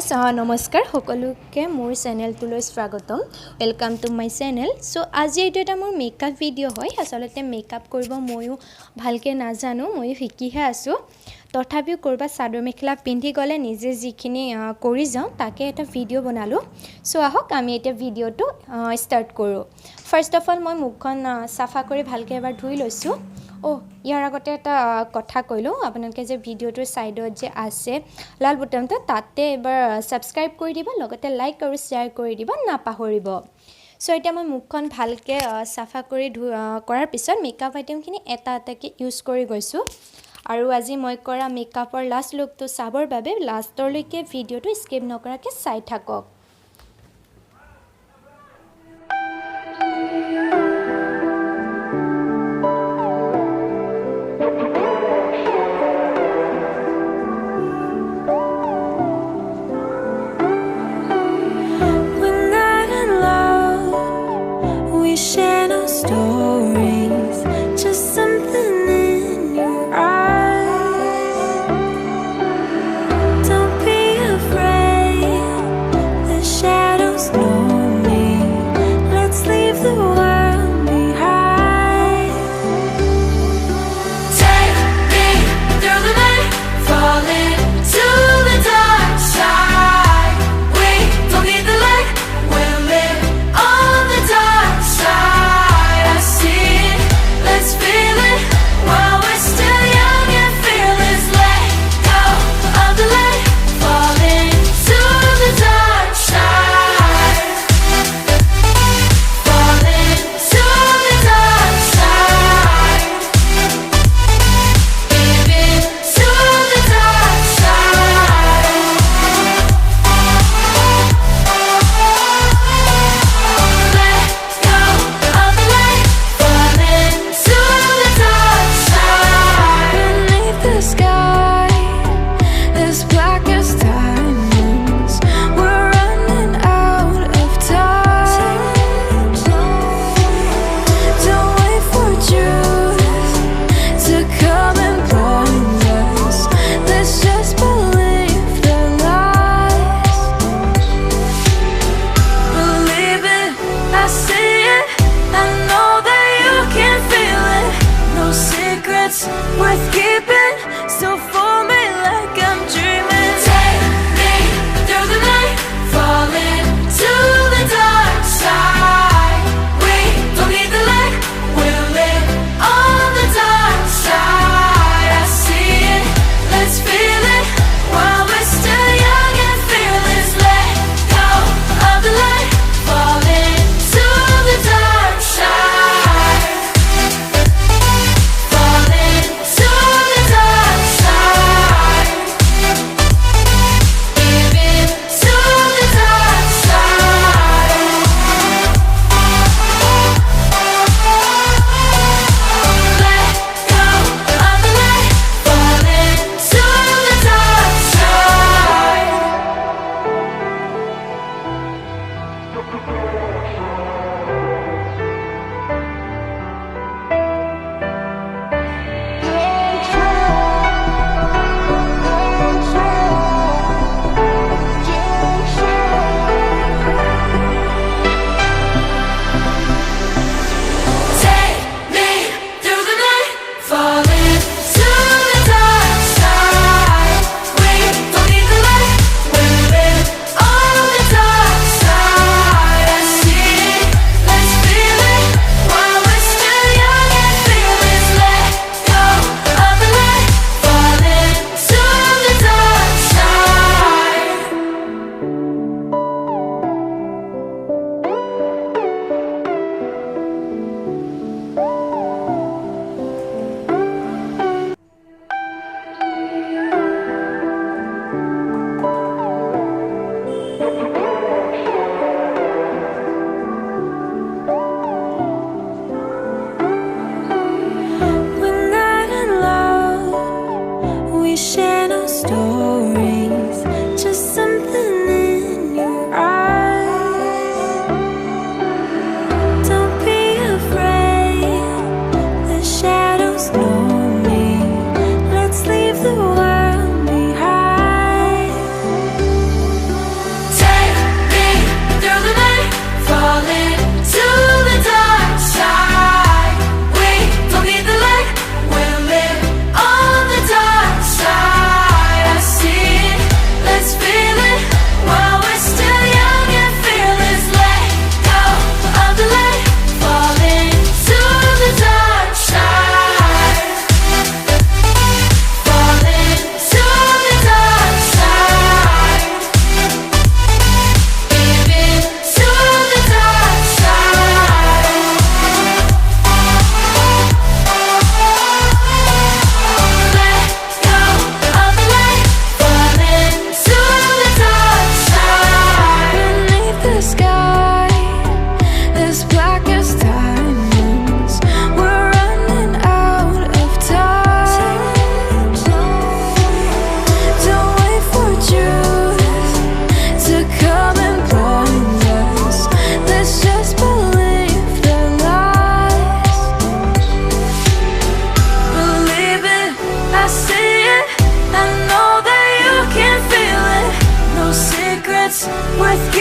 Viewers নমস্কাৰ সকলোকে মোৰ চেনেলটোলৈ স্বাগতম welcome to my channel so আজি এইটো এটা মোৰ মেকআপ ভিডিঅ' হয় আসলতে মেকআপ কৰিব ময়ো ভালকে নাজানো ময়ো শিকিহে আছো তথাপিও কৰবা চাদৰ মেখেলা পিন্ধি গলে নিজে যিখিনি কৰি যাওঁ তাকে এটা ভিডিঅ' বনালো সো আহক আমি এটা ভিডিঅ'টো ষ্টাৰ্ট কৰো ফাৰ্স্ট অফ অল মই মুখখন সাফা কৰি ভালকে এবাৰ ধুই লৈছো ইয়াৰ আগতে এটা কথা কইলো আপোনালোকে যে ভিডিঅ'টোৰ সাইডত যে আছে লাল বুটামটো তাতে এবাৰ সাবস্ক্ৰাইব কৰি দিবা লগতে লাইক আৰু শেয়াৰ কৰি দিবা না পাহৰিব সো এটা মই মুখখন ভালকে সাফা কৰি কৰাৰ পিছত মেকআপ আইটেমখিনি এটা এটাকে ইউজ কৰি গৈছো আৰু আজি মই কৰা মেকআপৰ লাষ্ট লুকটো চাবৰ বাবে লাষ্টলৈকে ভিডিঅ'টো স্কিপ নকৰাকে চাই থাকক Share no stories, just something in your eyes. Don't be afraid,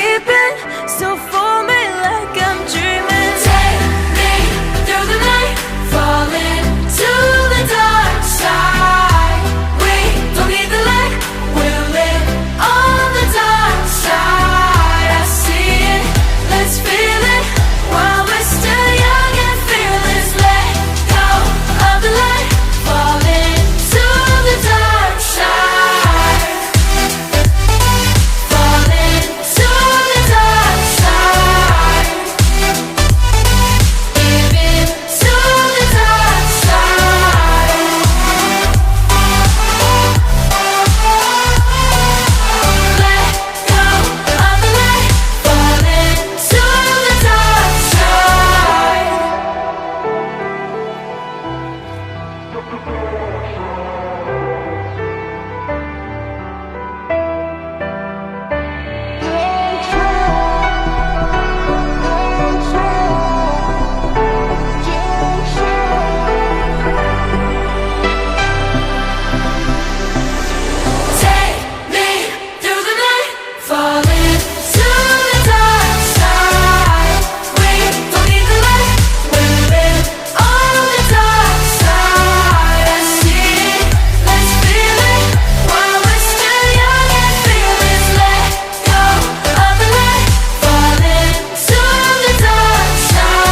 keeping. So for me like I'm dreaming. Take me through the night, falling to the dark side. We don't need the light, we'll live on the dark side. I see it, let's feel it while we're still young and fearless. Let go of the light, falling to the dark side. Falling to the dark side. Giving to the dark side. Let go of the light, falling to the dark side. Take me through the night, falling to the dark side. We don't need the light, we'll live on the dark side. I see it, let's feel it while we're still young and fearless. Let go of the light, falling to the dark side.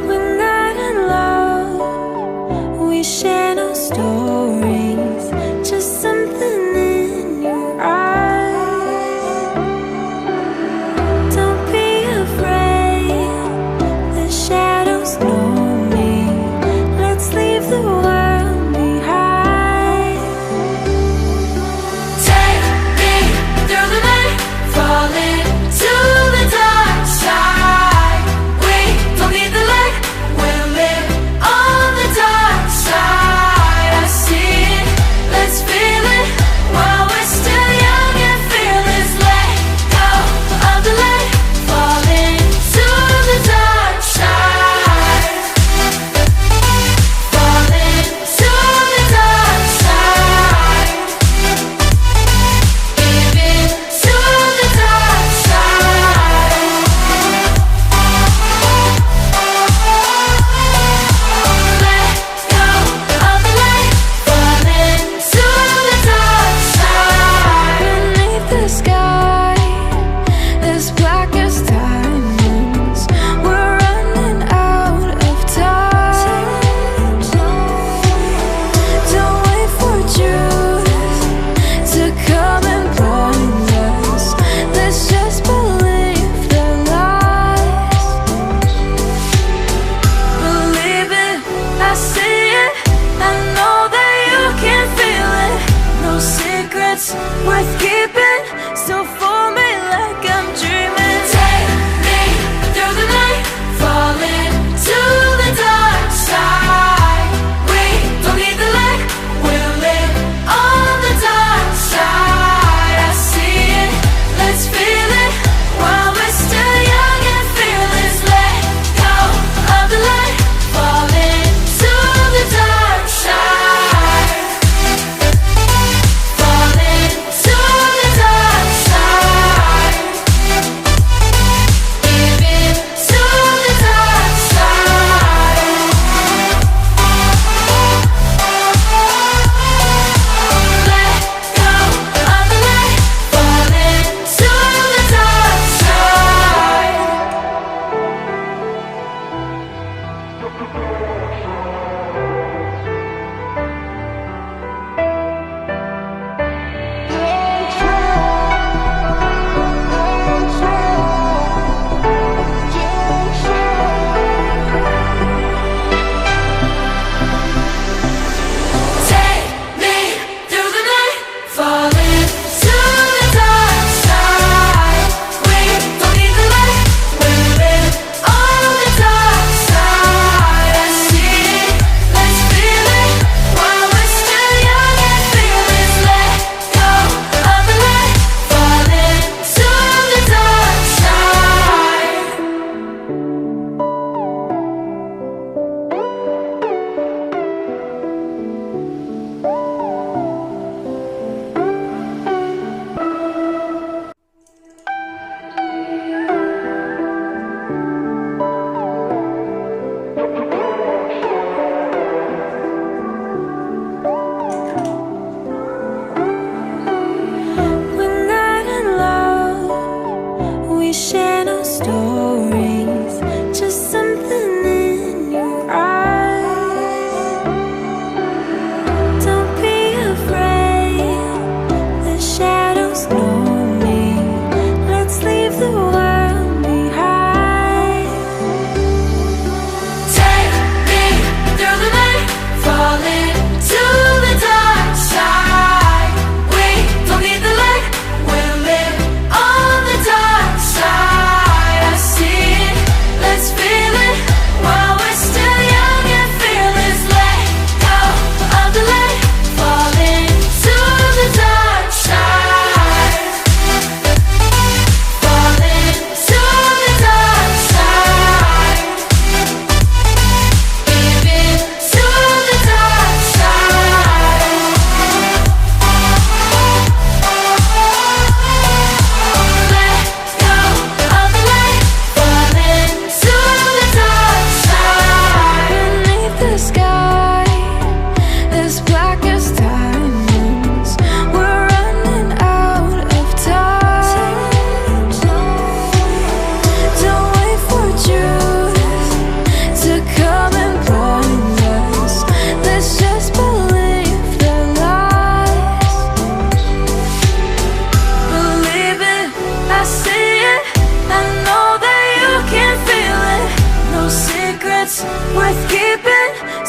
We're not in love, we share no stories, just something in your eyes. Don't be afraid, the shadows know me. Let's leave the world behind. Take me through the night, falling to the dark side. We don't need the light, we'll live on the dark side. I see it, let's feel it while we're still young and fearless. Let go of the light, falling to the dark side. Falling to the dark side. Giving to the dark side. Let go of the light, falling to the dark side. Beneath the sky, as black as diamonds, we're running out of time. Don't wait for truth to come and blind us. Let's just believe the lies. Believe it, I see it, I know that you can feel it. No secrets worth keeping, so for me like I'm dreaming. Take me through the night, falling to the dark side. We don't need the light, we'll live on the dark side. I see it, let's feel it while we're still young and fearless. Let go of the light, falling to the dark side. Falling to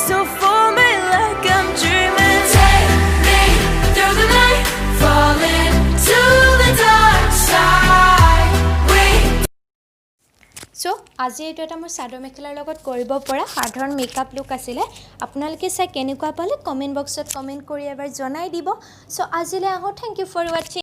so for me like I'm dreaming. Take me through the night, falling to the dark side. We চ' আজি এইটো এটা মোৰ চাদৰ মেখেলাৰ লগত কৰিব পৰা সাধাৰণ মেকআপ লুক আছিলে আপোনালোকে চাই কেনেকুৱা পালে কমেণ্ট বক্সত কমেণ্ট কৰি এবাৰ জনাই দিব চ' আজিলৈ আহোঁ থেংক ইউ ফৰ ৱাচিং